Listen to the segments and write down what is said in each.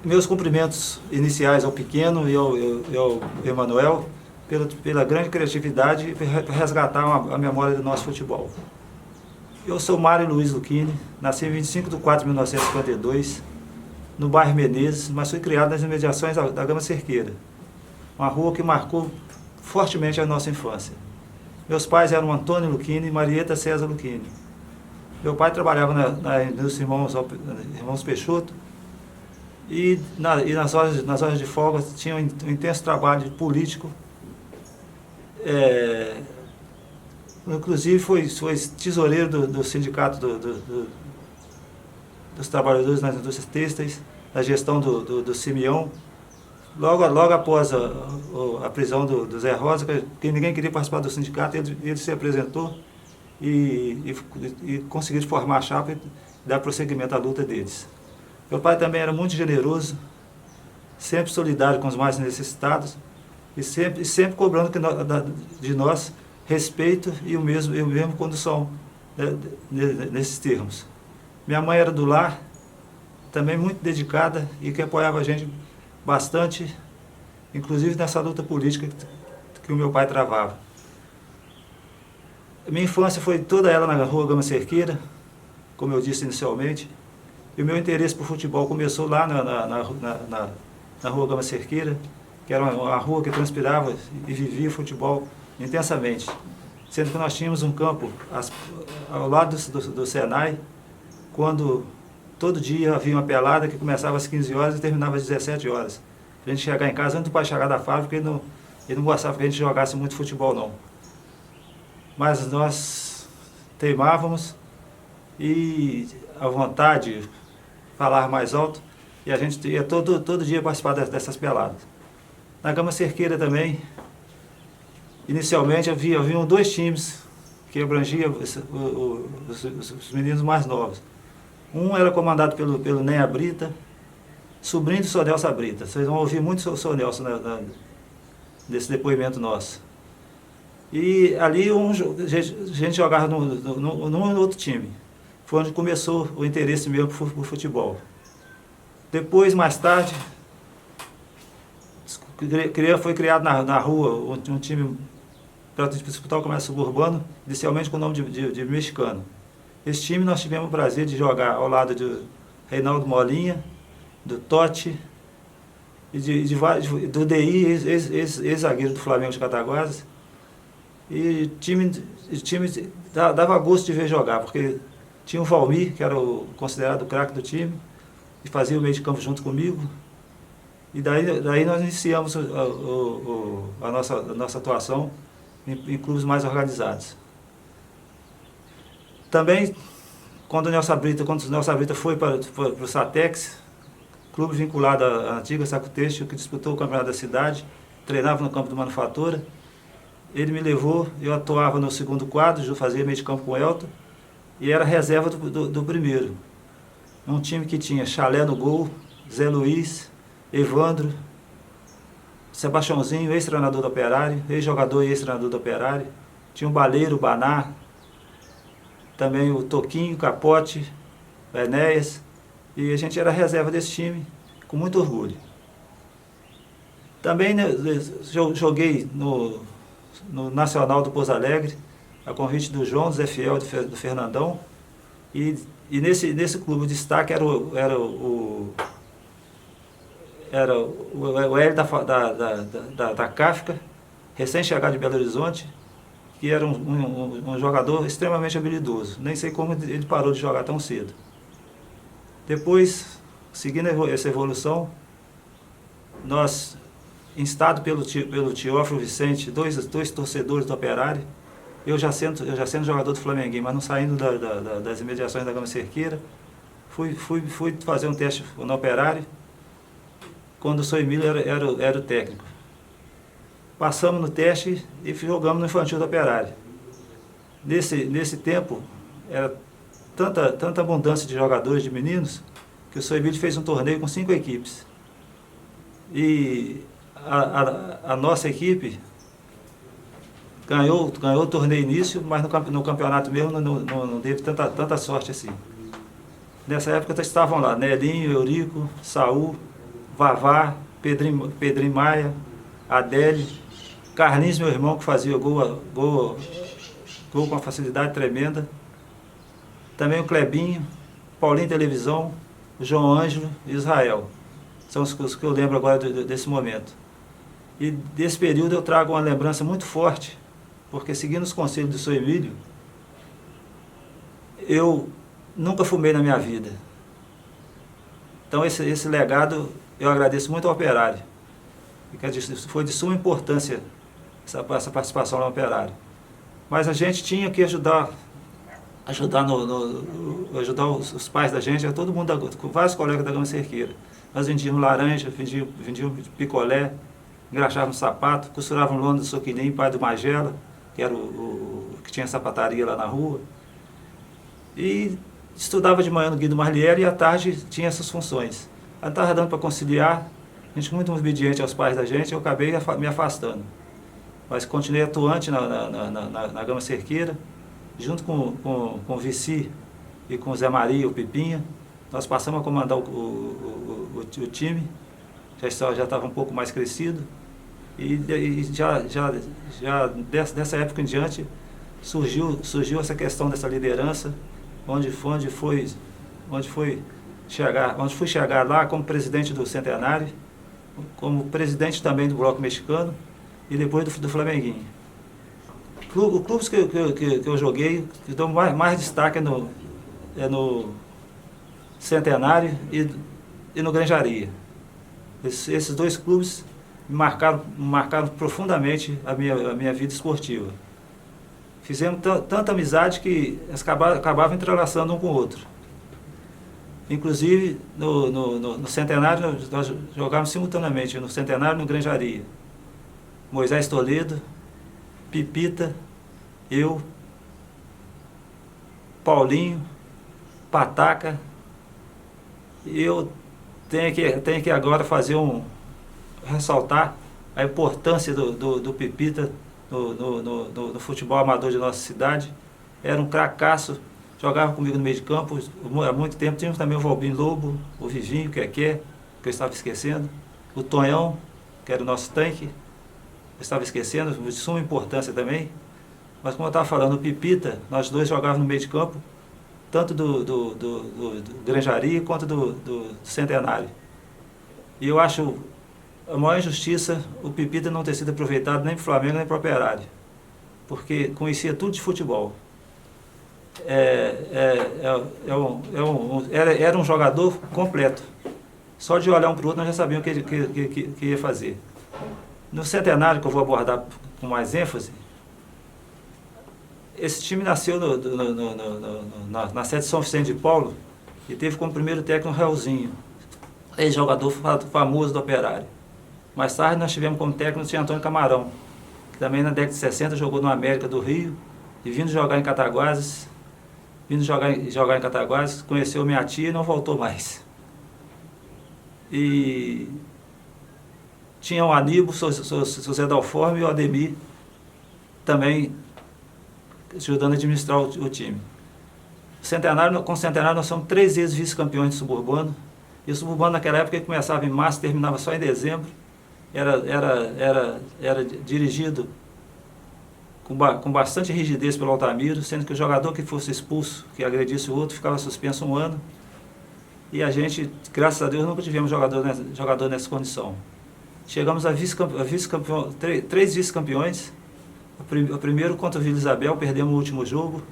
Meus cumprimentos iniciais ao Pequeno e ao Emanuel pela grande criatividade para resgatar a memória do nosso futebol. Eu sou Mário Luiz Lucchini, nasci em 25 de 4 de 1952, no bairro Menezes, mas fui criado nas imediações da Gama Cerqueira, uma rua que marcou fortemente a nossa infância. Meus pais eram Antônio Lucchini e Marieta César Lucchini. Meu pai trabalhava na indústria Irmãos Peixoto e nas horas de folga tinha um intenso trabalho político. Inclusive foi tesoureiro do sindicato dos trabalhadores nas indústrias têxteis, na gestão do Simeão. Logo após a prisão do Zé Rosa, que ninguém queria participar do sindicato, ele se apresentou e conseguiu formar a chapa e dar prosseguimento à luta deles. Meu pai também era muito generoso, sempre solidário com os mais necessitados e sempre cobrando de nós respeito e a mesma condução, né, nesses termos. Minha mãe era do lar, também muito dedicada e que apoiava a gente bastante, inclusive nessa luta política que o meu pai travava. Minha infância foi toda ela na rua Gama Cerqueira, como eu disse inicialmente, e o meu interesse por futebol começou lá na rua Gama Cerqueira, que era uma rua que transpirava e vivia futebol intensamente, sendo que nós tínhamos um campo ao lado do Senai, quando todo dia havia uma pelada que começava às 15 horas e terminava às 17 horas. A gente chegar em casa, antes do pai chegar da fábrica, ele não gostava que a gente jogasse muito futebol, não. Mas nós teimávamos e a vontade de falar mais alto, e a gente ia todo dia participar dessas peladas. Na Gama Cerqueira também, inicialmente haviam 2 times que abrangiam os meninos mais novos. Um era comandado pelo Néa Brita, sobrinho do Sr. Nelson Brita. Vocês vão ouvir muito sobre o Sr. Nelson nesse depoimento nosso. E ali a gente jogava num outro time. Foi onde começou o interesse meu por futebol. Depois, mais tarde, foi criado na rua um time para disputar o comércio suburbano, inicialmente com o nome de Mexicano. Esse time nós tivemos o prazer de jogar ao lado de Reinaldo Molinha, do Totti, e do DI, ex-zagueiro do Flamengo de Cataguases. E o time dava gosto de ver jogar, porque tinha o Valmir, que era considerado o craque do time, e fazia o meio de campo junto comigo. E daí nós iniciamos a nossa atuação em clubes mais organizados. Também, quando o Nelson Brita foi para o Satex, clube vinculado à antiga Saco Têxtil, que disputou o campeonato da cidade, treinava no campo do Manufatura, ele me levou, eu atuava no segundo quadro, fazia meio de campo com o Elton, e era reserva do primeiro. Um time que tinha Chalé no gol, Zé Luiz, Evandro, Sebastiãozinho, ex-treinador do Operário, ex-jogador e ex-treinador do Operário, tinha o Baleiro, o Baná, também o Toquinho, Capote, o Enéas, e a gente era reserva desse time, com muito orgulho. Também, né, joguei no Nacional do Pouso Alegre, a convite do João, do Zé Fiel e do Fernandão, e nesse clube o destaque era o Hélio da Cáfica, recém-chegado de Belo Horizonte, que era um jogador extremamente habilidoso. Nem sei como ele parou de jogar tão cedo. Depois, seguindo essa evolução, nós, instado pelo Teófilo Vicente, dois torcedores do Operário, eu já sendo jogador do Flamenguinho, mas não saindo das imediações da Gama Cerqueira, fui fazer um teste no Operário, quando o Sr. Emílio era o técnico. Passamos no teste e jogamos no infantil do Operário. Nesse tempo, era tanta abundância de jogadores, de meninos, que o Sr. Emílio fez um torneio com 5 equipes. E a nossa equipe ganhou o torneio início, mas no campeonato mesmo não teve tanta sorte assim. Nessa época estavam lá Nelinho, Eurico, Saul, Vavá, Pedrinho Maia, Adélio, Carlinhos, meu irmão, que fazia gol com uma facilidade tremenda. Também o Clebinho, Paulinho Televisão, o João Ângelo e Israel. São os que eu lembro agora desse momento. E desse período eu trago uma lembrança muito forte, porque seguindo os conselhos do Sr. Emílio, eu nunca fumei na minha vida. Então esse legado eu agradeço muito ao Operário. Foi de suma importância essa participação no Operário. Mas a gente tinha que ajudar os pais da gente, todo mundo, vários colegas da Gama Cerqueira. Nós vendíamos laranja, vendíamos picolé, engraxávamos sapato, costurávamos lona do Soquilim, pai do Magela, que era o que tinha sapataria lá na rua. E estudava de manhã no Guido Marliere e à tarde tinha essas funções. Não estava dando para conciliar, a gente muito obediente aos pais da gente, eu acabei me afastando. Mas continuei atuante na Gama Cerqueira, junto com o Vici e com o Zé Maria, o Pipinha. Nós passamos a comandar o time, já estava um pouco mais crescido, e dessa época em diante surgiu essa questão dessa liderança, onde fui chegar lá como presidente do Centenário, como presidente também do Bloco Mexicano e depois do Flamenguinho. Clubes que eu joguei, que dou mais destaque é no Centenário e no Granjaria. Esses dois clubes me marcaram profundamente a minha vida esportiva. Fizemos tanta amizade que acabavam entrelaçando um com o outro. Inclusive, no Centenário, nós jogávamos simultaneamente, no Centenário e no Granjaria. Moisés Toledo, Pipita, eu, Paulinho, Pataca. E eu tenho que agora ressaltar a importância do Pipita no futebol amador de nossa cidade. Era um cracaço, jogava comigo no meio de campo há muito tempo. Tínhamos também o Valbim Lobo, o Vivinho, que eu estava esquecendo, o Tonhão, que era o nosso tanque, eu estava esquecendo, de suma importância também. Mas como eu estava falando, o Pipita, nós dois jogávamos no meio de campo, tanto do Granjaria quanto do Centenário. E eu acho a maior injustiça o Pipita não ter sido aproveitado nem para o Flamengo nem para o Operário, porque conhecia tudo de futebol. Era um jogador completo. Só de olhar um para o outro nós já sabíamos o que ia fazer. No Centenário, que eu vou abordar com mais ênfase, esse time nasceu na sede de São Vicente de Paulo e teve como primeiro técnico o Realzinho, ex-jogador famoso do Operário. Mais tarde nós tivemos como técnico o Sr. Antônio Camarão, que também na década de 60 jogou no América do Rio e vindo jogar em Cataguases, conheceu minha tia e não voltou mais. E tinha o Aníbal, o Zé Dalforme e o Ademir também ajudando a administrar o time. Com o Centenário nós somos 3 vezes vice-campeões de suburbano. E o suburbano naquela época começava em março e terminava só em dezembro. Era dirigido com bastante rigidez pelo Altamiro, sendo que o jogador que fosse expulso, que agredisse o outro, ficava suspenso 1 ano. E a gente, graças a Deus, nunca tivemos jogador nessa condição. Chegamos a vice-campeão, 3 vice-campeões. O primeiro contra o Vila Isabel, perdemos o último jogo.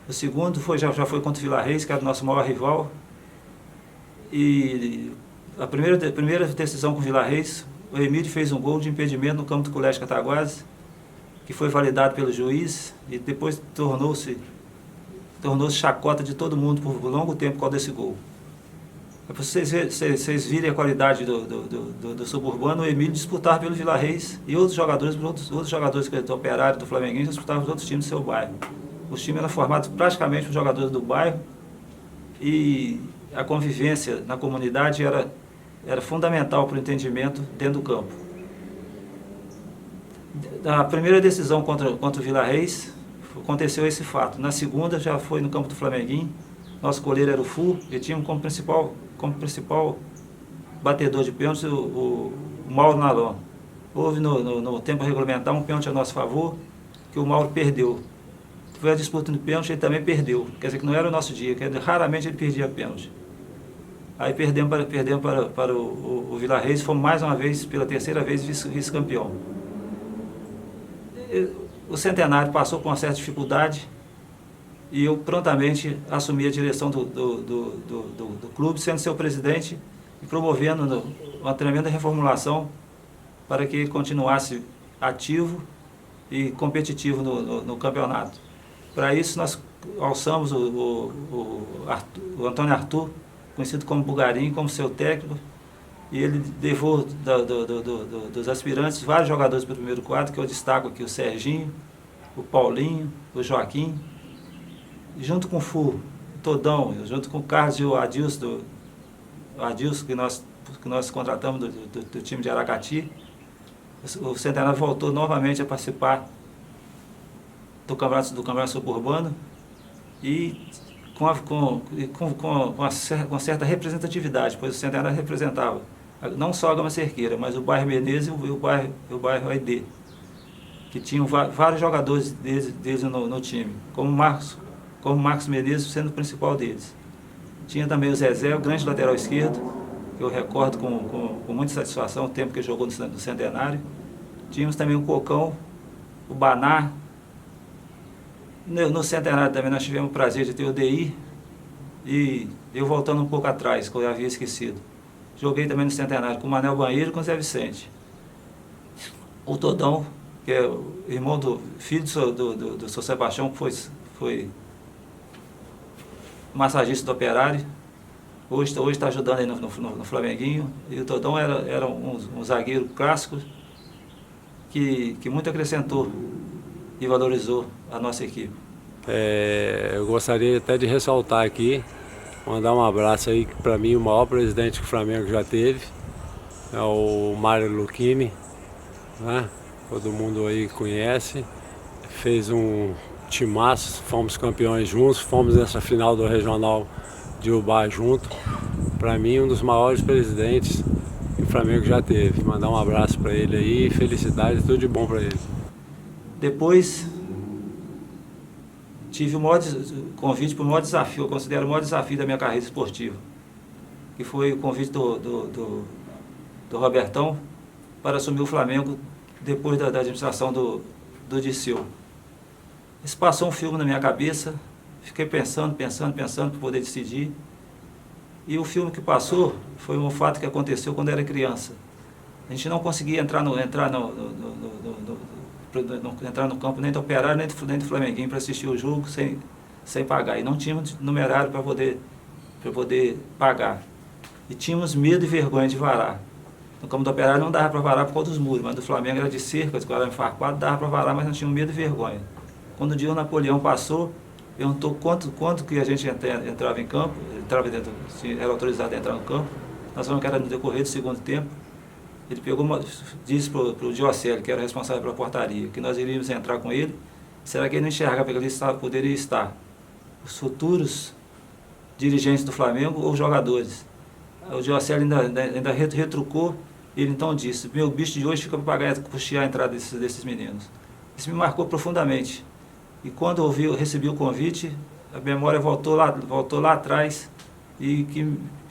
O segundo já foi contra o Vila Reis, que era o nosso maior rival. E a primeira decisão com o Vila Reis, o Emílio fez um gol de impedimento no campo do Colégio Cataguases, que foi validado pelo juiz e depois tornou-se chacota de todo mundo por longo tempo por causa desse gol. É para vocês virem a qualidade do suburbano. O Emílio disputava pelo Vila Reis e outros jogadores que do Operário, do Flamenguinho, disputavam os outros times do seu bairro. Os times eram formados praticamente por jogadores do bairro e a convivência na comunidade era fundamental para o entendimento dentro do campo. Na primeira decisão contra o Vila Reis, aconteceu esse fato. Na segunda já foi no campo do Flamenguinho. Nosso goleiro era o Fu, e tínhamos como principal batedor de pênalti, o Mauro Nalon. Houve no tempo regulamentar um pênalti a nosso favor, que o Mauro perdeu. Foi a disputa no pênalti, ele também perdeu. Quer dizer que não era o nosso dia, raramente ele perdia pênalti. Aí perdemos para o Vila Reis, fomos mais uma vez, pela terceira vez, vice-campeão. O Centenário passou por uma certa dificuldade e eu prontamente assumi a direção do clube, sendo seu presidente e promovendo uma tremenda reformulação para que ele continuasse ativo e competitivo no campeonato. Para isso nós alçamos o Antônio Arthur, conhecido como Bugarim, como seu técnico, e ele levou dos aspirantes vários jogadores para o primeiro quadro, que eu destaco aqui o Serginho, o Paulinho, o Joaquim, e junto com o Todão, junto com o Carlos e o Adilson, que nós contratamos do time de Aracati, o Centenário voltou novamente a participar do campeonato suburbano e com uma certa representatividade, pois o Centenário representava não só a Gama Cerqueira, mas o bairro Menezes e o bairro Aidê, que tinham vários jogadores deles no time, como Marcos Menezes sendo o principal deles. Tinha também o Zezé, o grande lateral esquerdo, que eu recordo com muita satisfação o tempo que ele jogou no Centenário. Tínhamos também o Cocão, o Baná. No Centenário também nós tivemos o prazer de ter o DI, e eu voltando um pouco atrás, que eu havia esquecido. Joguei também no Centenário com o Manel Banheiro e com o Zé Vicente. O Todão, que é o irmão filho do seu Sebastião, que foi massagista do Operário. Hoje está ajudando aí no Flamenguinho. E o Todão era um zagueiro clássico que muito acrescentou e valorizou a nossa equipe. Eu gostaria até de ressaltar aqui, mandar um abraço aí, para mim o maior presidente que o Flamengo já teve, é o Mário Lucchini, né? Todo mundo aí conhece, fez um timaço, fomos campeões juntos, fomos nessa final do Regional de Ubá junto. Para mim, um dos maiores presidentes que o Flamengo já teve. Mandar um abraço para ele aí, felicidades, tudo de bom para ele. Depois, tive o maior convite para o maior desafio, eu considero o maior desafio da minha carreira esportiva, que foi o convite do Robertão para assumir o Flamengo depois da administração do Dirceu. Isso passou um filme na minha cabeça, fiquei pensando para poder decidir. E o filme que passou foi um fato que aconteceu quando eu era criança. A gente não conseguia entrar no campo nem do Operário, nem do Flamenguinho para assistir o jogo sem pagar. E não tínhamos numerário para poder pagar. E tínhamos medo e vergonha de varar. No campo do Operário não dava para varar por causa dos muros, mas do Flamengo era de cerca, de arame farpado, dava para varar, mas não tínhamos medo e vergonha. Quando o dia o Napoleão passou, perguntou quanto que a gente entrava em campo, era autorizado a entrar no campo. Nós falamos que era no decorrer do segundo tempo. Ele disse para o Diocelli, que era o responsável pela portaria, que nós iríamos entrar com ele. Será que ele não enxergava que ali poderia estar os futuros dirigentes do Flamengo ou jogadores? O Diocelli ainda retrucou, e ele então disse: meu bicho de hoje fica para custear a entrada desses meninos. Isso me marcou profundamente. E quando recebi o convite, a memória voltou lá atrás e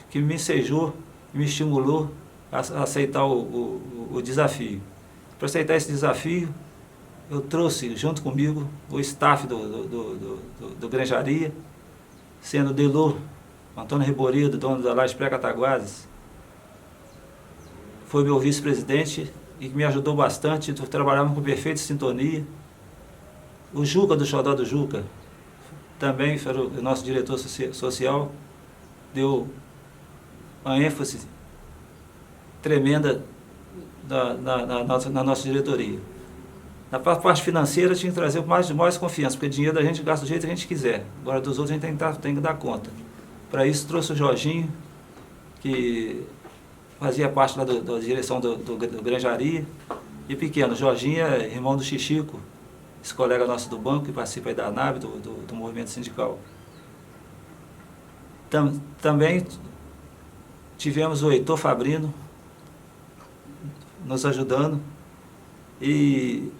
que me ensejou, me estimulou a aceitar o desafio. Para aceitar esse desafio, eu trouxe junto comigo o staff do Granjaria, sendo Delor, Antônio Reborido, dono da Laje Pré-Cataguases, foi meu vice-presidente e me ajudou bastante, trabalhávamos com perfeita sintonia. O Juca, do Xodó do Juca, também foi o nosso diretor social, deu uma ênfase tremenda na nossa diretoria. Na parte financeira tinha que trazer mais confiança, porque dinheiro da gente gasta do jeito que a gente quiser. Agora dos outros a gente tem que dar conta. Para isso trouxe o Jorginho, que fazia parte lá da direção do Granjaria, e pequeno. O Jorginho é irmão do Chichico, esse colega nosso do banco, que participa aí da NAB, do movimento sindical. Também tivemos o Heitor Fabrino nos ajudando, e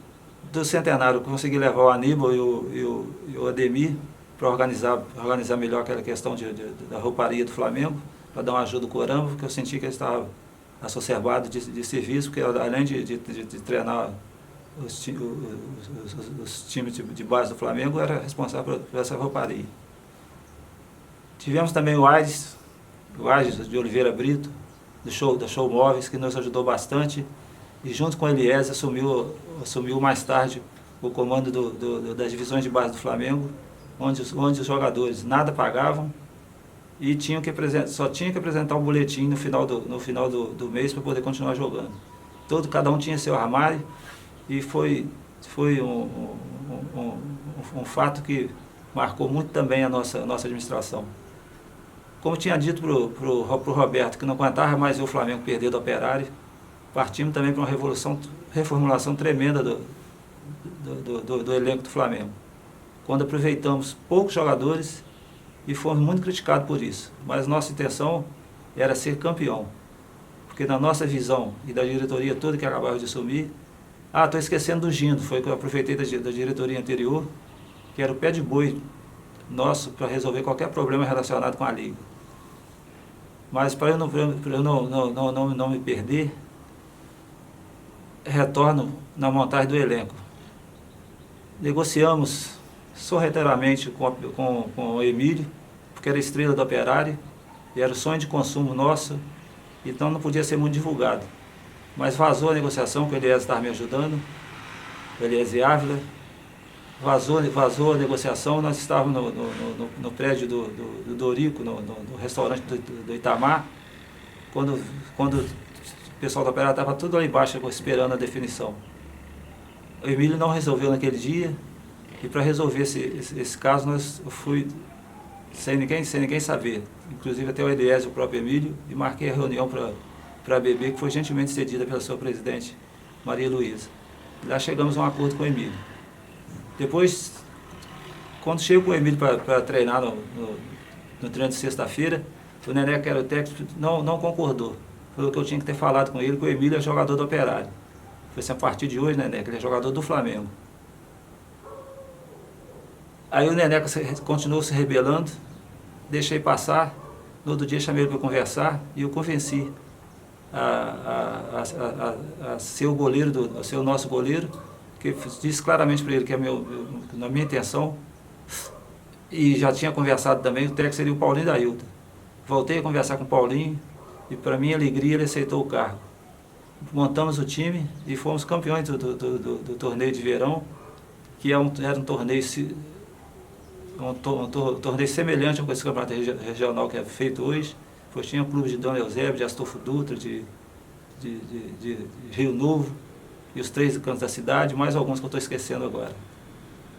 do centenário consegui levar o Aníbal e o Ademir para organizar melhor aquela questão da rouparia do Flamengo, para dar uma ajuda ao Coramba, porque eu senti que ele estava assocerbado de serviço, porque além de treinar os times de base do Flamengo, era responsável por essa rouparia. Tivemos também o Aires de Oliveira Brito, da Show Móveis, que nos ajudou bastante, e junto com o Eliés assumiu mais tarde o comando das divisões de base do Flamengo, onde os jogadores nada pagavam e só tinha que apresentar um boletim no final do mês para poder continuar jogando. Cada um tinha seu armário, e foi um fato que marcou muito também a nossa administração. Como tinha dito para o Roberto, que não aguentava mais ver o Flamengo perder do Operário, partimos também para uma reformulação tremenda do elenco do Flamengo, quando aproveitamos poucos jogadores e fomos muito criticados por isso. Mas nossa intenção era ser campeão, porque na nossa visão e da diretoria toda que acabava de assumir, estou esquecendo do Gindo, foi que eu aproveitei da diretoria anterior, que era o pé de boi nosso para resolver qualquer problema relacionado com a Liga. Mas para eu não me perder, retorno na montagem do elenco. Negociamos sorrateiramente com o Emílio, porque era a estrela do Operário, e era o sonho de consumo nosso, então não podia ser muito divulgado. Mas vazou a negociação, que o Eliés estava me ajudando, o Eliés e Ávila. Vazou a negociação, nós estávamos no prédio do Dorico, no restaurante do Itamar, quando o pessoal do Operário estava tudo lá embaixo esperando a definição. O Emílio não resolveu naquele dia, e para resolver esse caso eu fui sem ninguém saber, inclusive até o Eliés e o próprio Emílio, e marquei a reunião para beber, que foi gentilmente cedida pela sua presidente, Maria Luísa. Lá chegamos a um acordo com o Emílio. Depois, quando chego com o Emílio para treinar no treino de sexta-feira, o Nené, que era o técnico, não concordou. Falou que eu tinha que ter falado com ele, que o Emílio é jogador do Operário. Foi assim, a partir de hoje, Nené, que ele é jogador do Flamengo. Aí o Nené continuou se rebelando, deixei passar. No outro dia chamei ele para conversar e eu convenci a ser o goleiro, a ser o nosso goleiro, que disse claramente para ele que na minha intenção, e já tinha conversado também, o técnico seria o Paulinho da Hilda. Voltei a conversar com o Paulinho e, para minha alegria, ele aceitou o cargo. Montamos o time e fomos campeões do torneio de verão, que era um torneio semelhante a esse campeonato regional que é feito hoje, pois tinha clubes de Dona Eusébio, de Astolfo Dutra, de Rio Novo, e os 3 cantos da cidade, mais alguns que eu estou esquecendo agora.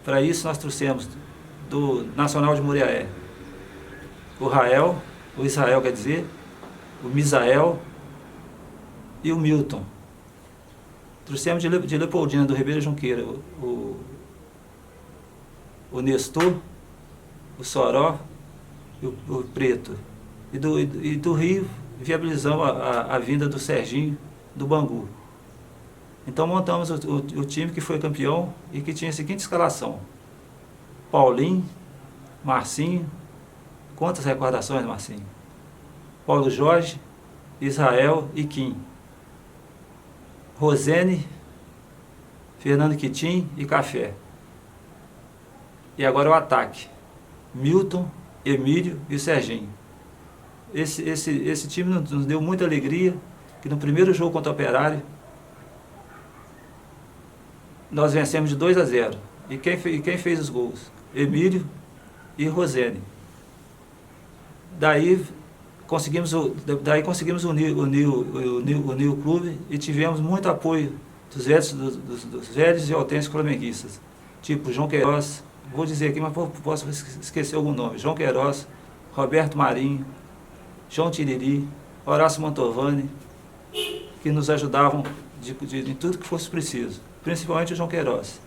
Para isso nós trouxemos do Nacional de Muriaé o Israel quer dizer, o Misael e o Milton. Trouxemos de Leopoldina, do Ribeiro Junqueira, o Nestor, o Soró e o Preto. E do Rio viabilizamos a vinda do Serginho, do Bangu. Então montamos o time que foi campeão e que tinha a seguinte escalação: Paulinho, Marcinho, quantas recordações, Marcinho? Paulo Jorge, Israel e Kim. Rosene, Fernando Quitim e Café. E agora o ataque: Milton, Emílio e o Serginho. Esse time nos deu muita alegria, que no primeiro jogo contra o Operário, nós vencemos de 2-0. E quem fez os gols? Emílio e Rosene. Daí conseguimos unir o clube e tivemos muito apoio dos velhos e autênticos flamenguistas, tipo João Queiroz, vou dizer aqui, mas posso esquecer algum nome: João Queiroz, Roberto Marinho, João Tiriri, Horácio Mantovani, que nos ajudavam em tudo que fosse preciso, principalmente o João Queiroz.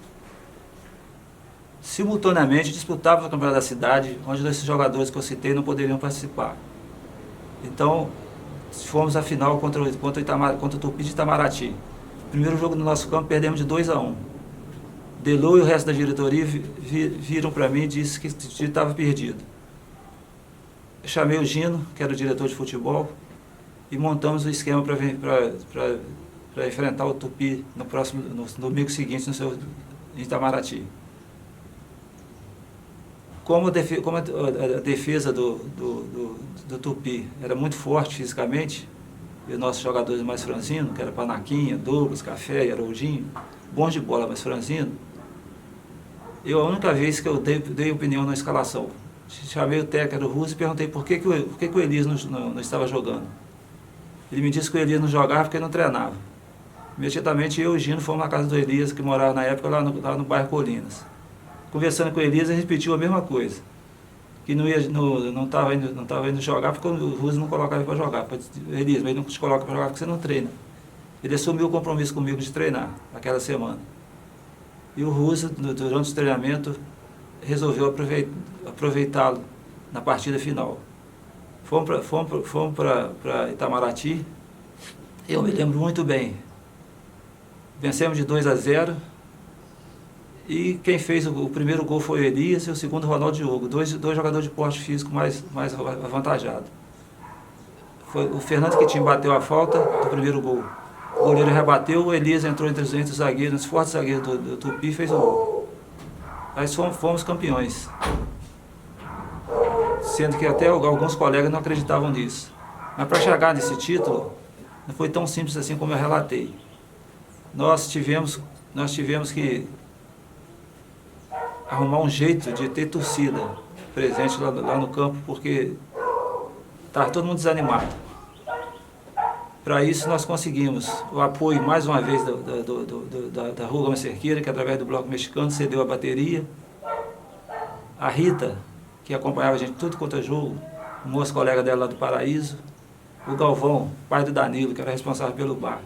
Simultaneamente disputava o campeonato da cidade, onde esses jogadores que eu citei não poderiam participar. Então, fomos à final contra o Tupi de Itamaraty. Primeiro jogo no nosso campo, perdemos de 2-1. Delô e o resto da diretoria viram para mim e disse que estava perdido. Eu chamei o Gino, que era o diretor de futebol, e montamos o esquema para enfrentar o Tupi no domingo seguinte em Itamaraty. Como a defesa do Tupi era muito forte fisicamente, e os nossos jogadores mais franzinos, que era Panaquinha, Douglas, Café, Haroldinho, bons de bola, mas franzino, a única vez que eu dei opinião na escalação, chamei o técnico do Russo e perguntei por que o Elias não estava jogando. Ele me disse que o Elias não jogava porque não treinava. Imediatamente eu e o Gino fomos na casa do Elias, que morava na época lá no bairro Colinas. Conversando com o Elias, ele repetiu a mesma coisa, que não estava indo jogar porque o Russo não colocava ele para jogar. Elias, mas ele não te coloca para jogar porque você não treina. Ele assumiu o compromisso comigo de treinar naquela semana. E o Russo, durante o treinamento, resolveu aproveitá-lo na partida final. Fomos para Itamaraty, eu me lembro muito bem. Vencemos de 2-0, e quem fez o primeiro gol foi o Elias e o segundo o Ronaldo Diogo, dois jogadores de porte físico mais avantajado. Foi o Fernando que bateu a falta do primeiro gol. O goleiro rebateu, o Elias entrou entre os zagueiros, os fortes zagueiros do Tupi, e fez o gol. Aí fomos campeões. Sendo que até alguns colegas não acreditavam nisso. Mas para chegar nesse título, não foi tão simples assim como eu relatei. Nós tivemos que arrumar um jeito de ter torcida presente lá no campo, porque estava todo mundo desanimado. Para isso nós conseguimos o apoio, mais uma vez, da Rua Gomes Cerqueira, que através do Bloco Mexicano cedeu a bateria. A Rita, que acompanhava a gente tudo quanto é jogo, um moço colega dela lá do Paraíso. O Galvão, pai do Danilo, que era responsável pelo bar.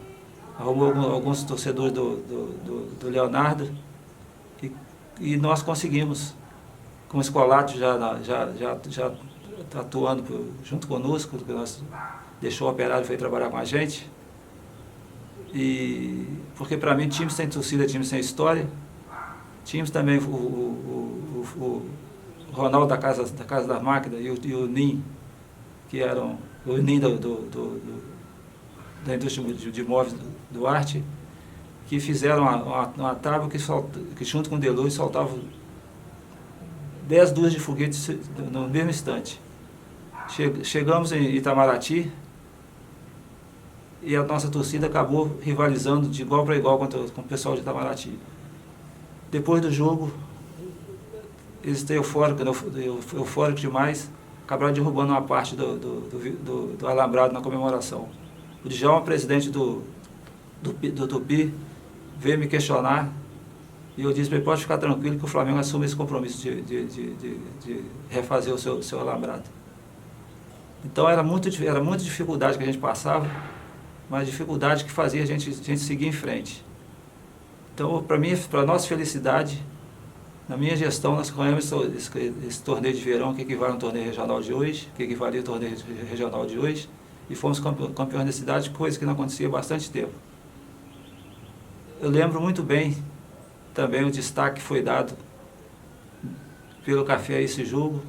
Arrumou alguns torcedores do Leonardo, e nós conseguimos, com o Escolati já atuando junto conosco, que nós deixou o operário e foi trabalhar com a gente. Porque para mim, times sem torcida, times sem história. Tínhamos também o Ronaldo da Casa das Máquinas e o Nin, que eram o Nin da indústria de imóveis do Arte, que fizeram uma tábua que junto com o Delô soltava 10 duas de foguetes no mesmo instante. Chegamos em Itamaraty e a nossa torcida acabou rivalizando de igual para igual com o pessoal de Itamaraty. Depois do jogo, eles estavam eufóricos demais, acabaram derrubando uma parte do alambrado na comemoração. O Djalma, presidente do Tupi, veio me questionar e eu disse para ele: pode ficar tranquilo que o Flamengo assume esse compromisso de refazer o seu alambrado. Então era muita dificuldade que a gente passava, mas dificuldade que fazia a gente seguir em frente. Então, para nossa felicidade, na minha gestão, nós ganhamos esse torneio de verão, que equivale ao torneio regional de hoje, que equivalia ao torneio regional de hoje, e fomos campeões da cidade, coisa que não acontecia há bastante tempo. Eu lembro muito bem também o destaque que foi dado pelo Café a esse jogo,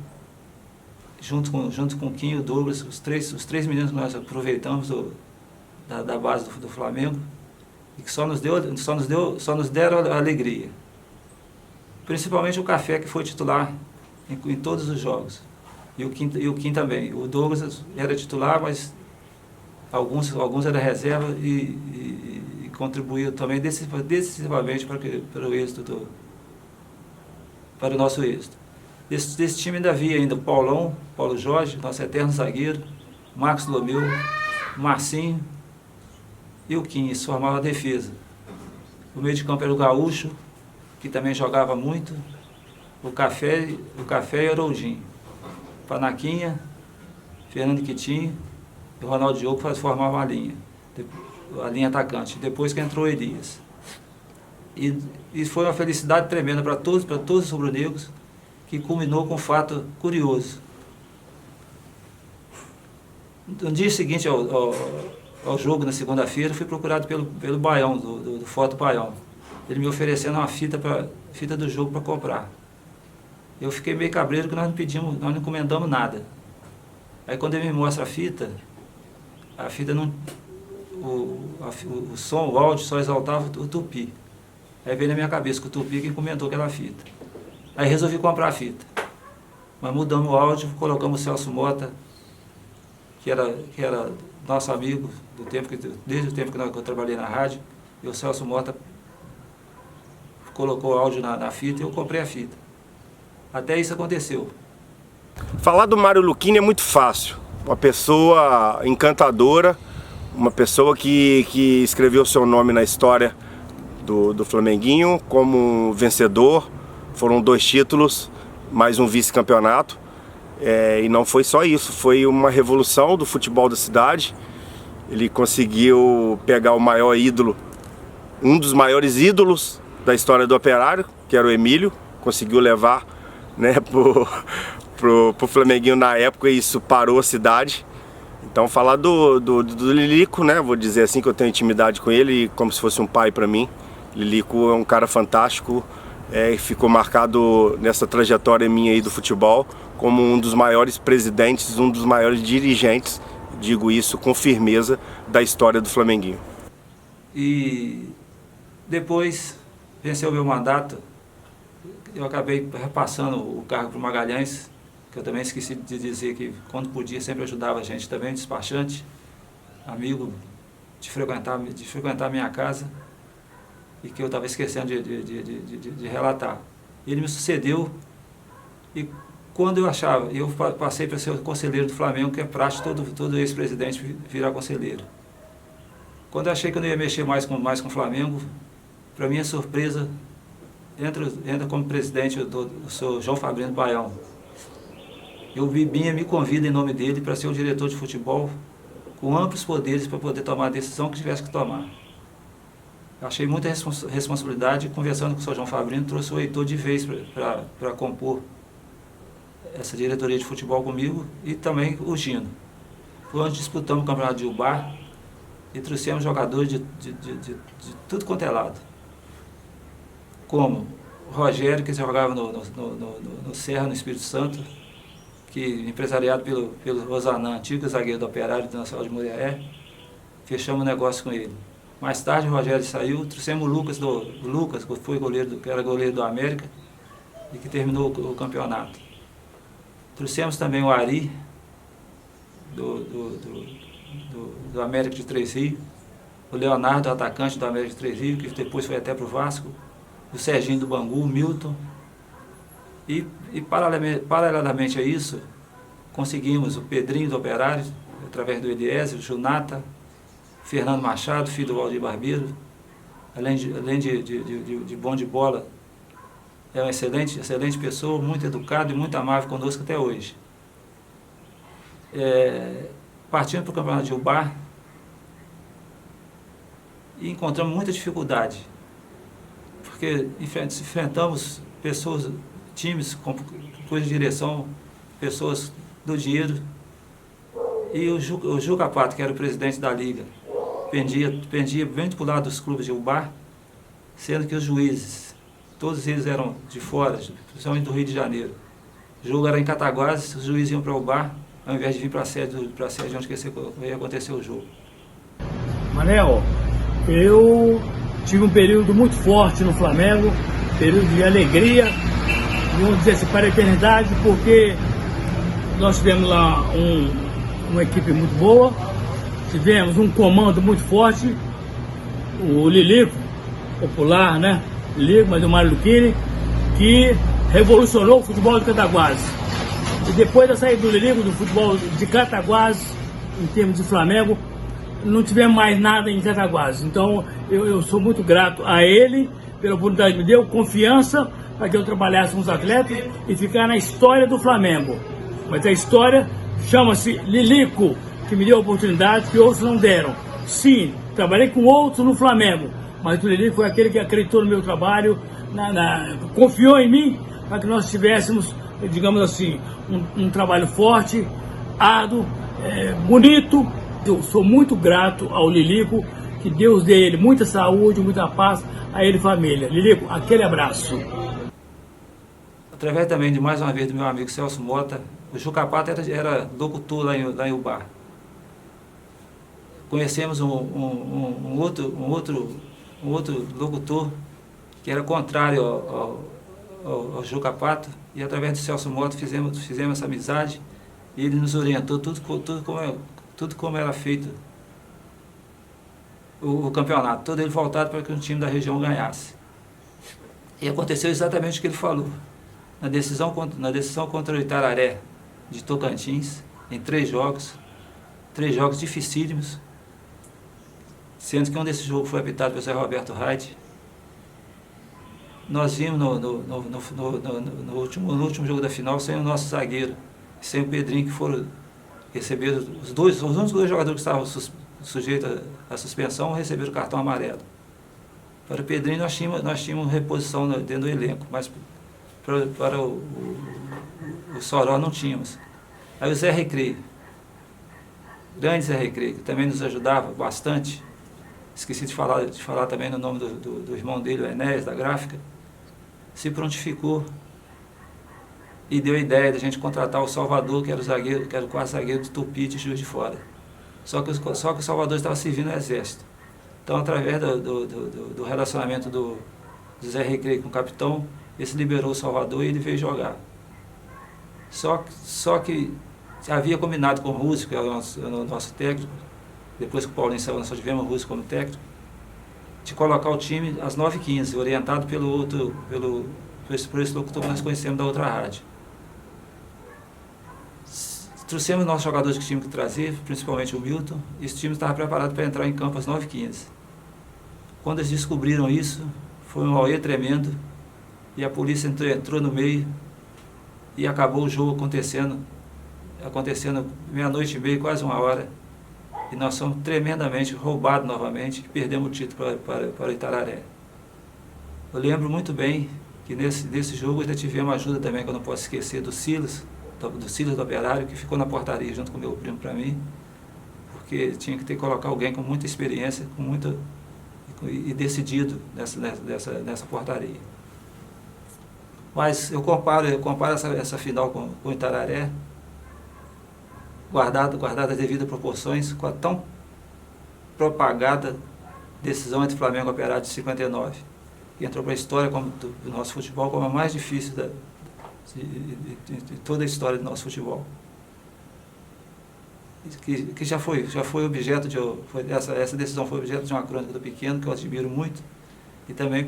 junto com o Quinho, o Douglas, os três meninos que nós aproveitamos da base do Flamengo, e que só nos deram alegria. Principalmente o Café, que foi titular em todos os jogos, e o Quinho também. O Douglas era titular, mas alguns eram reserva e contribuíram também decisivamente para o nosso êxito. Desse time ainda havia o Paulo Jorge, nosso eterno zagueiro, Marcos Lomeu, Marcinho e o Quinho, isso formava a defesa. O meio de campo era o Gaúcho, que também jogava muito, o Café e o Haroldinho, Panaquinha, Fernando Quitinho e o Ronaldo Diogo formavam a linha atacante, depois que entrou o Elias. E foi uma felicidade tremenda para todos os rubro-negros, que culminou com um fato curioso. No dia seguinte ao jogo, na segunda-feira, fui procurado pelo Baião, do Foto Baião. Ele me oferecendo uma fita do jogo para comprar. Eu fiquei meio cabreiro que nós não encomendamos nada. Aí quando ele me mostra a fita não... O som, o áudio só exaltava o Tupi. Aí veio na minha cabeça que o Tupi que encomendou aquela fita. Aí resolvi comprar a fita. Mas mudamos o áudio, colocamos o Celso Mota, que era nosso amigo desde o tempo que eu trabalhei na rádio, e o Celso Mota colocou o áudio na fita e eu comprei a fita. Até isso aconteceu. Falar do Mário Lucchini é muito fácil. Uma pessoa encantadora, uma pessoa que escreveu seu nome na história do Flamenguinho como vencedor. Foram 2 títulos, mais um vice-campeonato. E não foi só isso, foi uma revolução do futebol da cidade. Ele conseguiu pegar o maior ídolo, um dos maiores ídolos da história do Operário, que era o Emílio, conseguiu levar, né, pro Flamenguinho na época, e isso parou a cidade. Então falar do Lilico, né, vou dizer assim, que eu tenho intimidade com ele, como se fosse um pai para mim. Lilico é um cara fantástico, ficou marcado nessa trajetória minha aí do futebol como um dos maiores presidentes, um dos maiores dirigentes, digo isso com firmeza, da história do Flamenguinho. E depois venceu o meu mandato, eu acabei repassando o cargo para o Magalhães, que eu também esqueci de dizer que quando podia sempre ajudava a gente também, despachante, amigo, de frequentar a minha casa, e que eu estava esquecendo de relatar. Ele me sucedeu, e quando eu passei para ser o conselheiro do Flamengo, que é prático todo ex-presidente virar conselheiro. Quando eu achei que eu não ia mexer mais com o Flamengo, para minha surpresa, entra como presidente o senhor João Fabrino Baião. O Bibinha me convida em nome dele para ser o diretor de futebol, com amplos poderes para poder tomar a decisão que tivesse que tomar. Eu achei muita responsabilidade, conversando com o senhor João Fabrino, trouxe o Heitor de vez para compor essa diretoria de futebol comigo, e também o Gino. Foi onde disputamos o campeonato de Ubar e trouxemos jogadores de tudo quanto é lado. Como o Rogério, que jogava no Serra, no Espírito Santo, que empresariado pelo Rosanã, antigo zagueiro do Operário do Nacional de Muriaé. Fechamos o negócio com ele. Mais tarde o Rogério saiu, trouxemos o Lucas, que era goleiro do América e que terminou o campeonato. Trouxemos também o Ari, do América de Três Rios, o Leonardo, atacante do América de Três Rios, que depois foi até para o Vasco, o Serginho do Bangu, o Milton. E paralelamente a isso, conseguimos o Pedrinho do Operário, através do Eliezer, o Junata, Fernando Machado, filho do Valdir Barbeiro, além de bom de bola, é uma excelente pessoa, muito educado e muito amável conosco até hoje. Partindo para o campeonato de Ubar, e encontramos muita dificuldade, porque enfrentamos times com coisa de direção, pessoas do dinheiro, e o Juca Pato, que era o presidente da liga, pendia bem para o lado dos clubes de Ubar, sendo que os juízes, todos eles eram de fora, principalmente do Rio de Janeiro. O jogo era em Cataguases, os juízes iam para Ubar, ao invés de vir para a sede onde ia acontecer o jogo. Manel, eu tive um período muito forte no Flamengo, período de alegria, vamos dizer assim, para a eternidade, porque nós tivemos lá uma equipe muito boa, tivemos um comando muito forte, o Lilico, popular, né? Lilico, mas o Mário Lucchini, que revolucionou o futebol de Cataguases. E depois da saída do Lilico, do futebol de Cataguases, em termos de Flamengo, não tivemos mais nada em Cataguases. Então eu sou muito grato a ele pela oportunidade que me deu, confiança para que eu trabalhasse com os atletas e ficar na história do Flamengo. Mas a história chama-se Lilico, que me deu a oportunidade que outros não deram. Sim, trabalhei com outros no Flamengo, mas o Lilico foi aquele que acreditou no meu trabalho, confiou em mim para que nós tivéssemos, digamos assim, um trabalho forte árduo, bonito. Eu sou muito grato ao Lilico, que Deus dê ele muita saúde, muita paz, a ele e família. Lilico, aquele abraço. Através também de mais uma vez do meu amigo Celso Mota, o Juca Pato era locutor lá em Ubá. Conhecemos um outro locutor que era contrário ao Juca Pato, e através do Celso Mota fizemos essa amizade, e ele nos orientou tudo como era feito o campeonato, todo ele voltado para que um time da região ganhasse. E aconteceu exatamente o que ele falou. Na decisão contra o Itararé de Tocantins, em 3 jogos dificílimos, sendo que um desses jogos foi apitado pelo Zé Roberto Raid. Nós vimos no último jogo da final sem o nosso zagueiro, sem o Pedrinho, que foram receber os únicos 2 jogadores que estavam sujeitos à suspensão receberam o cartão amarelo. Para o Pedrinho nós tínhamos reposição dentro do elenco, mas para o Soró não tínhamos. Aí o Zé Recreio, grande Zé Recreio, que também nos ajudava bastante. Esqueci de falar também no nome do irmão dele, o Enéas, da gráfica. Se prontificou e deu a ideia de a gente contratar o Salvador, que era o quarto zagueiro do Tupi de Juiz de Fora. Só que o Salvador estava servindo no Exército. Então, através do relacionamento do Zé Recreio com o capitão, ele se liberou o Salvador e ele veio jogar. Só que havia combinado com o Rússio, que era o nosso técnico, depois que o Paulinho saiu, nós só tivemos o Rússio como técnico, de colocar o time às 9h15, orientado por esse locutor que nós conhecemos da outra rádio. Trouxemos nossos jogadores que tínhamos que trazer, principalmente o Milton, e esse time estava preparado para entrar em campo às 9h15. Quando eles descobriram isso, foi um auê tremendo, e a polícia entrou no meio, e acabou o jogo acontecendo 00:30, quase 1h, e nós fomos tremendamente roubados novamente, e perdemos o título para o Itararé. Eu lembro muito bem que nesse jogo ainda tivemos ajuda também, que eu não posso esquecer, do Silas do Operário, que ficou na portaria junto com o meu primo para mim, porque tinha que colocar alguém com muita experiência, e decidido nessa portaria. Mas eu comparo essa final com o Itararé, guardada as devidas proporções, com a tão propagada decisão entre Flamengo e Operário de 59, que entrou para a história do nosso futebol como a mais difícil de toda a história do nosso futebol. Que já foi objeto essa decisão foi objeto de uma crônica do Pequeno, que eu admiro muito, e também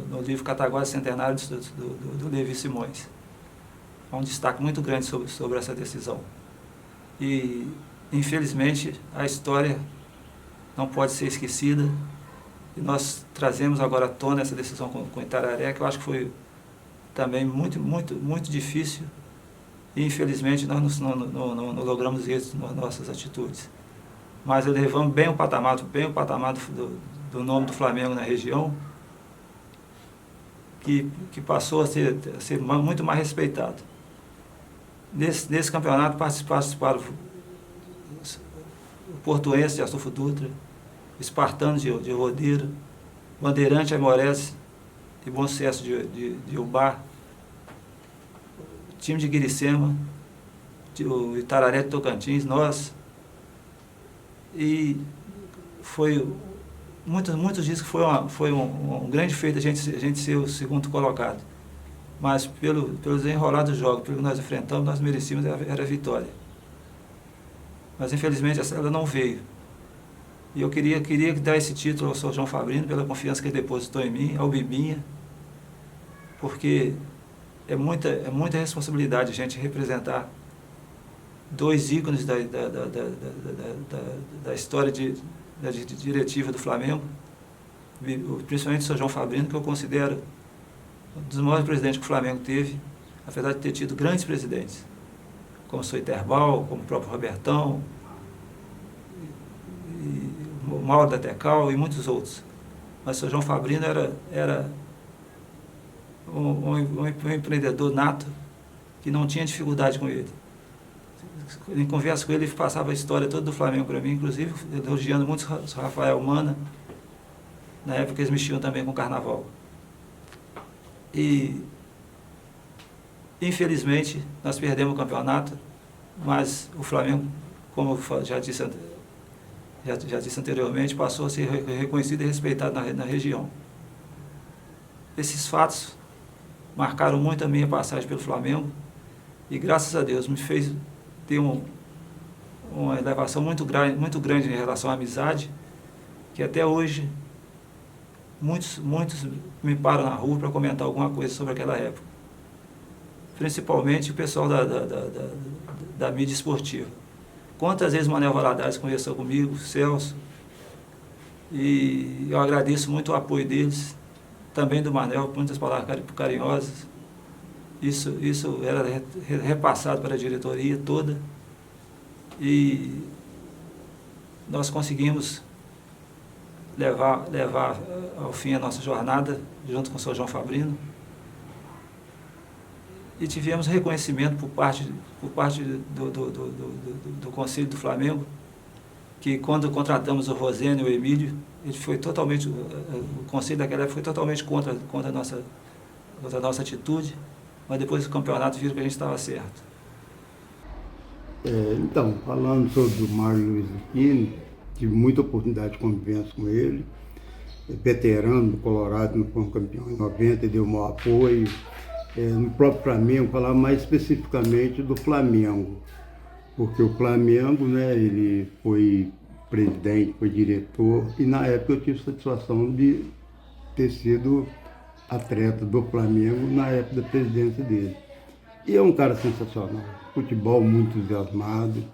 no livro Cataguases Centenários do Levi Simões. Há um destaque muito grande sobre essa decisão. E, infelizmente, a história não pode ser esquecida, e nós trazemos agora à tona essa decisão com Itararé, que eu acho que foi também muito, muito, muito difícil, e infelizmente nós não logramos êxito nas nossas atitudes. Mas elevamos bem o patamar do nome do Flamengo na região, que passou a ser muito mais respeitado. Nesse campeonato participaram o Portuense de Astolfo Dutra, o Espartano de Rodeiro, Bandeirante Aimorés e Bom Sucesso de Ubá, o time de Guiricema, o Itararé de Tocantins, nós. E muitos dizem que foi um grande feito a gente ser o segundo colocado. Mas pelo desenrolar do jogo, pelo que nós enfrentamos, nós merecíamos era a vitória. Mas infelizmente ela não veio. E eu queria dar esse título ao Sr. João Fabrino pela confiança que ele depositou em mim, ao Bibinha, porque é muita responsabilidade a gente representar 2 ícones da história da diretiva do Flamengo, principalmente o Sr. João Fabrino, que eu considero um dos maiores presidentes que o Flamengo teve, apesar de ter tido grandes presidentes, como o Sr. Iterbal, como o próprio Robertão, o Mauro da Tecal e muitos outros. Mas o Sr. João Fabrino era um empreendedor nato, que não tinha dificuldade com ele. em conversa com ele, ele passava a história toda do Flamengo para mim, inclusive elogiando muito o Rafael Mana, na época eles mexiam também com o Carnaval. E, infelizmente, nós perdemos o campeonato, mas o Flamengo, como eu já disse anteriormente, passou a ser reconhecido e respeitado na região. Esses fatos marcaram muito a minha passagem pelo Flamengo e, graças a Deus, me fez ter uma elevação muito grande em relação à amizade, que até hoje muitos me param na rua para comentar alguma coisa sobre aquela época. Principalmente o pessoal da mídia esportiva. Quantas vezes o Manel Valadares conversou comigo, Celso, e eu agradeço muito o apoio deles, também do Manel, muitas palavras carinhosas. Isso era repassado para a diretoria toda e nós conseguimos levar ao fim a nossa jornada junto com o Sr. João Fabrino e tivemos reconhecimento por parte do Conselho do Flamengo, que quando contratamos o Rosênio e o Emílio, ele foi totalmente, o Conselho daquela época foi totalmente contra a nossa atitude, mas depois do campeonato viram que a gente estava certo. Então, falando sobre o Mário Luiz Lucchini, tive muita oportunidade de convivência com ele, veterano do Colorado, foi um campeão em 90, deu o maior apoio. No próprio Flamengo, falar mais especificamente do Flamengo, porque o Flamengo, né, ele foi presidente, foi diretor, e na época eu tive satisfação de ter sido atleta do Flamengo na época da presidência dele. E é um cara sensacional, futebol muito entusiasmado,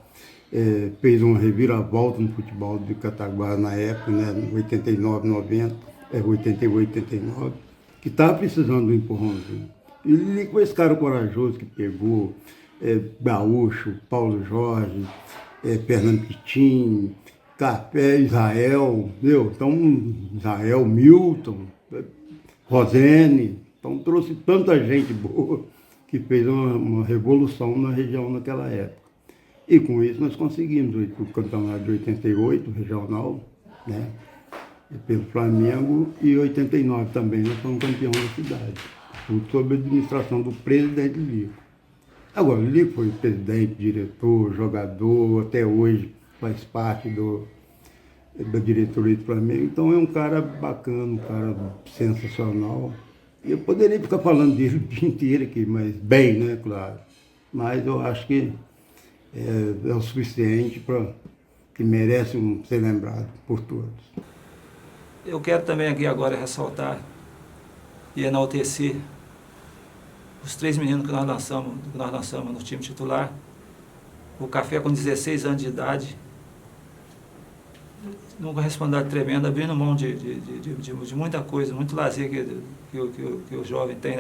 fez uma reviravolta no futebol de Cataguá na época, né, 89, 90, 88, 89, que estava precisando de um empurrãozinho. Ele foi esse cara corajoso que pegou Gaúcho, Paulo Jorge, Fernando Pitin, Café, Israel, meu, então Israel, Milton, Rosene, então trouxe tanta gente boa que fez uma revolução na região naquela época. E com isso nós conseguimos o campeonato de 88, regional, né, pelo Flamengo, e 89 também nós fomos campeão da cidade. Tudo sob a administração do presidente Lico. Agora, o Lico foi presidente, diretor, jogador, até hoje faz parte da diretoria do Flamengo. Então é um cara bacana, um cara sensacional. E eu poderia ficar falando dele o dia inteiro aqui, mas bem, né, claro. Mas eu acho que é o suficiente para que merece ser lembrado por todos. Eu quero também aqui agora ressaltar e enaltecer os 3 meninos que nós lançamos no time titular. O Café, com 16 anos de idade, numa responsabilidade tremenda, abrindo mão de muita coisa, muito lazer que o jovem tem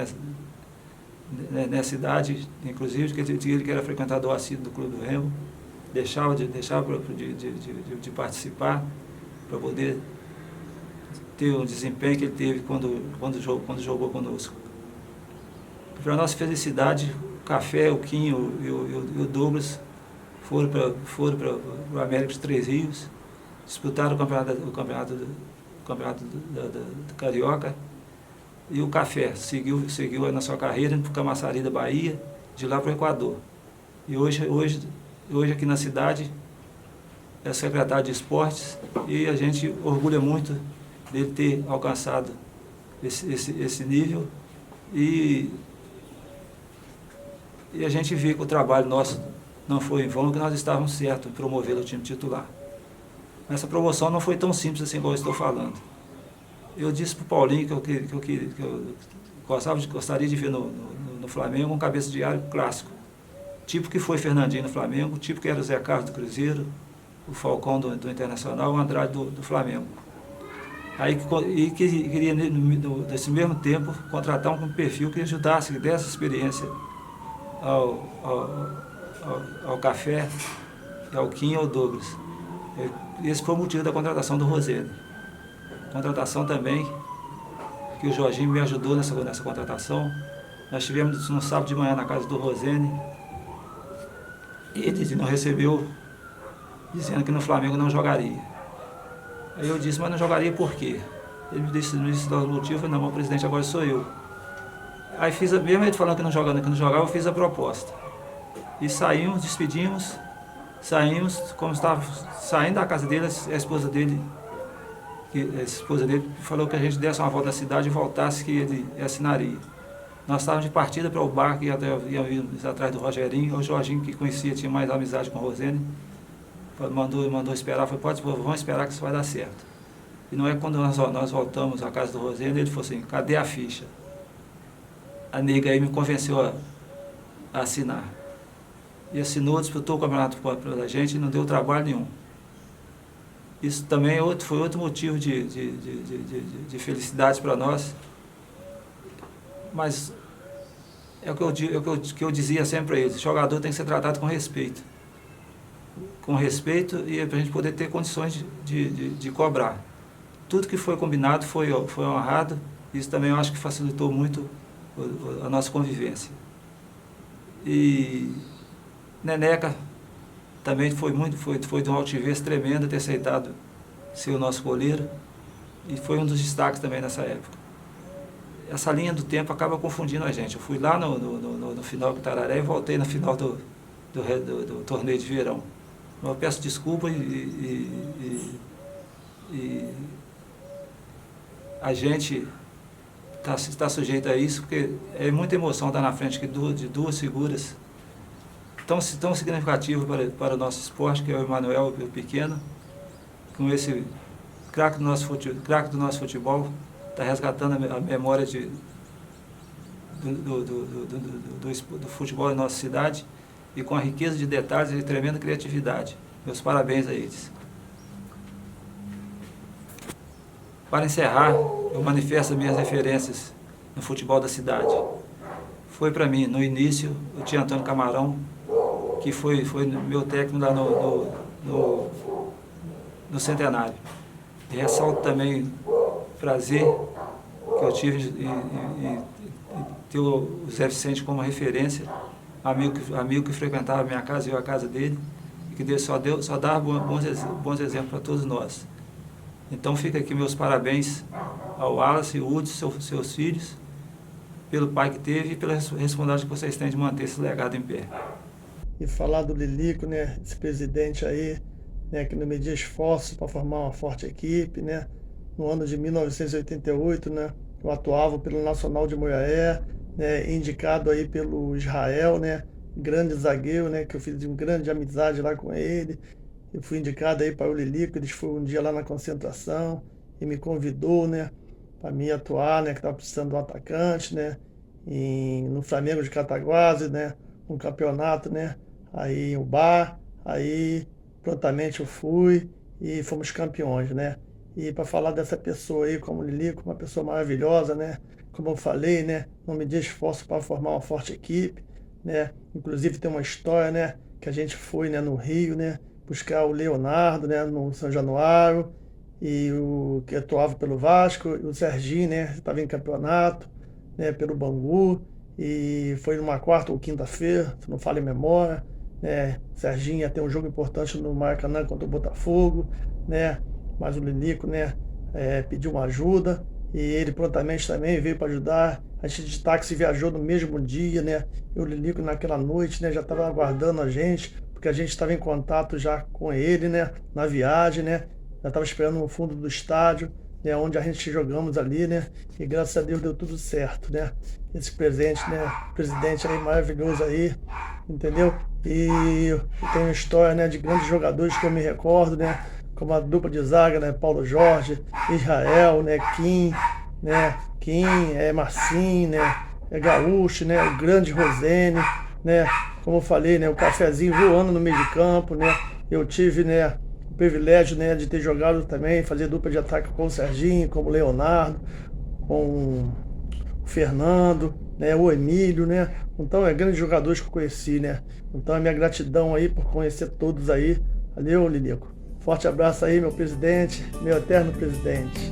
nessa idade, inclusive que ele que era frequentador assíduo do Clube do Remo, deixava de participar para poder ter o desempenho que ele teve quando jogou conosco. Para nossa felicidade, o Café, o Quinho e o Douglas foram para o América de Três Rios, disputaram o campeonato do Carioca, e o Café seguiu na sua carreira para o Camaçari da Bahia, de lá para o Equador. E hoje aqui na cidade é secretário de esportes, e a gente orgulha muito dele ter alcançado esse nível, e a gente vê que o trabalho nosso não foi em vão, que nós estávamos certos em promover o time titular. Essa promoção não foi tão simples assim como eu estou falando. Eu disse para o Paulinho que eu gostaria de ver no Flamengo um cabeça de área clássico, tipo que foi Fernandinho no Flamengo, tipo que era o Zé Carlos do Cruzeiro, o Falcão do Internacional, o Andrade do Flamengo. Aí queria, nesse mesmo tempo, contratar um perfil que ajudasse, que desse experiência ao Café, ao Quinho e ao Douglas. Esse foi o motivo da contratação do Rosene. Contratação também, que o Jorginho me ajudou nessa contratação. Nós estivemos no sábado de manhã na casa do Rosene, Ele não recebeu, dizendo que no Flamengo não jogaria. Aí eu disse, mas não jogaria por quê? Ele me disse o motivo, eu falei, não, o presidente agora sou eu. Aí mesmo ele falando que não jogava, eu fiz a proposta. E saímos, despedimos, como estava saindo da casa dele, a esposa dele falou que a gente desse uma volta na cidade e voltasse, que ele assinaria. Nós estávamos de partida para o bar, que íamos atrás do Rogerinho. O Jorginho, que conhecia, tinha mais amizade com o Rosene, mandou esperar. Falei, vamos esperar que isso vai dar certo. E não é quando nós voltamos à casa do Rosene, ele falou assim, cadê a ficha? A nega aí me convenceu a assinar. E assinou, disputou o campeonato pela gente e não deu trabalho nenhum. Isso também foi outro motivo de felicidade para nós. Mas é o que eu dizia sempre para eles, o jogador tem que ser tratado com respeito. Com respeito e para a gente poder ter condições de cobrar. Tudo que foi combinado foi honrado, isso também eu acho que facilitou muito a nossa convivência. E Neneca também foi de uma altivez tremenda ter aceitado ser o nosso goleiro e foi um dos destaques também nessa época. Essa linha do tempo acaba confundindo a gente. Eu fui lá no final do Tararé e voltei no final do torneio de verão. Eu peço desculpa e a gente está sujeito a isso, porque é muita emoção estar na frente de duas figuras tão significativas para o nosso esporte, que é o Emanuel, o pequeno, com esse craque do nosso futebol, está resgatando a memória do futebol da nossa cidade e com a riqueza de detalhes e tremenda criatividade. Meus parabéns a eles. Para encerrar, eu manifesto minhas referências no futebol da cidade. Foi para mim, no início, o tio Antônio Camarão, que foi meu técnico lá no Centenário. E ressalto também o prazer que eu tive em ter o Zé Vicente como referência, amigo que frequentava a minha casa e eu a casa dele, e que Deus só dava bons exemplos para todos nós. Então fica aqui meus parabéns ao Wallace e ao Hudson, seus filhos, pelo pai que teve e pela responsabilidade que vocês têm de manter esse legado em pé. E falar do Lilico, né, esse presidente aí, né, que não media esforços para formar uma forte equipe, né, no ano de 1988, né, eu atuava pelo Nacional de Moiaé, né, indicado aí pelo Israel, né, grande zagueiro, né, que eu fiz uma grande amizade lá com ele. Eu fui indicado aí para o Lilico, eles foram um dia lá na concentração e me convidou, né, para mim atuar, né, que estava precisando de um atacante, né, no Flamengo de Cataguases, né, um campeonato, né, aí em Ubar, aí prontamente eu fui e fomos campeões, né. E para falar dessa pessoa aí, como o Lilico, uma pessoa maravilhosa, né, como eu falei, né, não media esforço para formar uma forte equipe, né, inclusive tem uma história, né, que a gente foi, né, no Rio, né, buscar o Leonardo, né, no São Januário, e o que atuava pelo Vasco, e o Serginho, né, estava em campeonato, né, pelo Bangu, e foi numa quarta ou quinta-feira, se não falha em memória, né, Serginho ia ter um jogo importante no Maracanã contra o Botafogo, né, mas o Lilico, né, pediu uma ajuda, e ele prontamente também veio para ajudar. A gente de táxi viajou no mesmo dia, né, e o Lilico naquela noite, né, já estava aguardando a gente, porque a gente estava em contato já com ele, né, na viagem, né, já estava esperando no fundo do estádio, né, onde a gente jogamos ali, né, e graças a Deus deu tudo certo, né, esse presente, né, presidente aí maravilhoso aí, entendeu? E tem uma história, né, de grandes jogadores que eu me recordo, né, como a dupla de zaga, né, Paulo Jorge, Israel, né, Kim, Marcinho, né, Gaúcho, né, o grande Rosene, né, como eu falei, né, o cafezinho voando no meio de campo, né, eu tive, né, o privilégio, né, de ter jogado também, fazer dupla de ataque com o Serginho, com o Leonardo, com o Fernando, né, o Emílio, né, então grandes jogadores que eu conheci, né, então a minha gratidão aí por conhecer todos aí, valeu, Lilico. Forte abraço aí, meu presidente, meu eterno presidente.